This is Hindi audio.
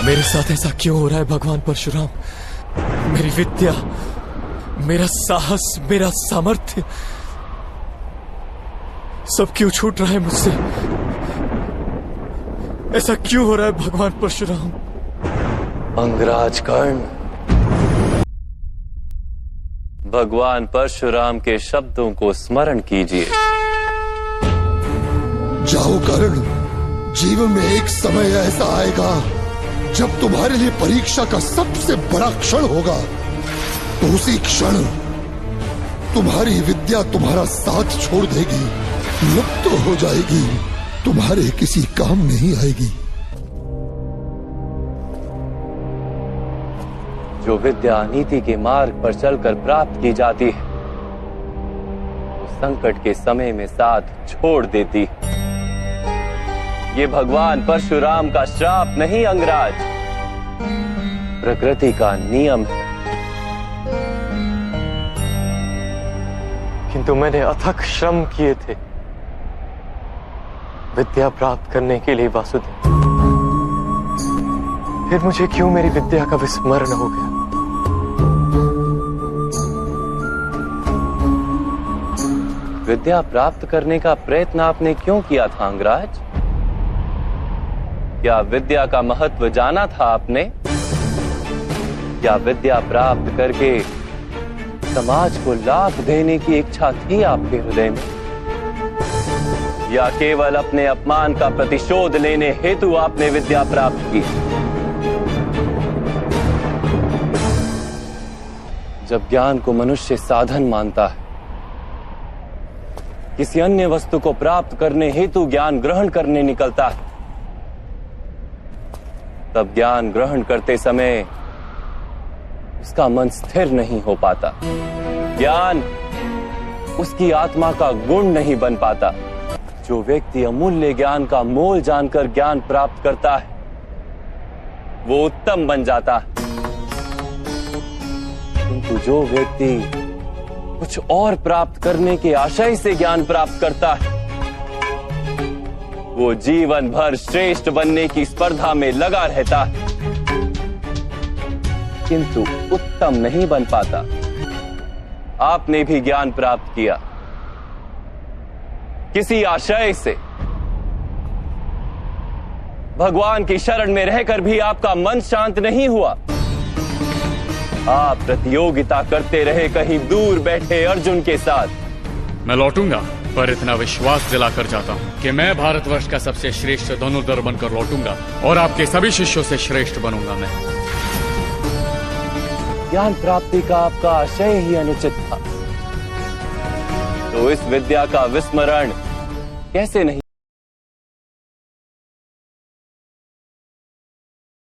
मेरे साथ ऐसा क्यों हो रहा है भगवान परशुराम? मेरी विद्या, मेरा साहस, मेरा सामर्थ्य सब क्यों छूट रहा है मुझसे? ऐसा क्यों हो रहा है भगवान परशुराम? अंगराज कर्ण, भगवान परशुराम के शब्दों को स्मरण कीजिए। जाओ कर्ण, जीवन में एक समय ऐसा आएगा जब तुम्हारे लिए परीक्षा का सबसे बड़ा क्षण होगा। तो उसी क्षण तुम्हारी विद्या तुम्हारा साथ छोड़ देगी, लुप्त हो जाएगी, तुम्हारे किसी काम नहीं आएगी। जो विद्या नीति के मार्ग पर चलकर प्राप्त की जाती है, वो संकट के समय में साथ छोड़ देती है। ये भगवान परशुराम का श्राप नहीं अंगराज, प्रकृति का नियम है। किंतु मैंने अथक श्रम किए थे विद्या प्राप्त करने के लिए वासुदेव। फिर मुझे क्यों मेरी विद्या का विस्मरण हो गया? विद्या प्राप्त करने का प्रयत्न आपने क्यों किया था अंगराज? क्या विद्या का महत्व जाना था आपने? क्या विद्या प्राप्त करके समाज को लाभ देने की इच्छा थी आपके हृदय में? या केवल अपने अपमान का प्रतिशोध लेने हेतु आपने विद्या प्राप्त की? जब ज्ञान को मनुष्य साधन मानता है, किसी अन्य वस्तु को प्राप्त करने हेतु ज्ञान ग्रहण करने निकलता है, तब ज्ञान ग्रहण करते समय उसका मन स्थिर नहीं हो पाता। ज्ञान उसकी आत्मा का गुण नहीं बन पाता। जो व्यक्ति अमूल्य ज्ञान का मोल जानकर ज्ञान प्राप्त करता है, वो उत्तम बन जाता है। किंतु जो व्यक्ति कुछ और प्राप्त करने के आशय से ज्ञान प्राप्त करता है, वो जीवन भर श्रेष्ठ बनने की स्पर्धा में लगा रहता है, किंतु उत्तम नहीं बन पाता। आपने भी ज्ञान प्राप्त किया किसी आशय से, भगवान की शरण में रहकर भी आपका मन शांत नहीं हुआ। आप प्रतियोगिता करते रहे कहीं दूर बैठे अर्जुन के साथ। मैं लौटूंगा, पर इतना विश्वास दिलाकर जाता हूँ कि मैं भारतवर्ष का सबसे श्रेष्ठ धनुर्धर बनकर लौटूंगा और आपके सभी शिष्यों से श्रेष्ठ बनूंगा मैं। ज्ञान प्राप्ति का आपका आशय ही अनुचित था, तो इस विद्या का विस्मरण कैसे नहीं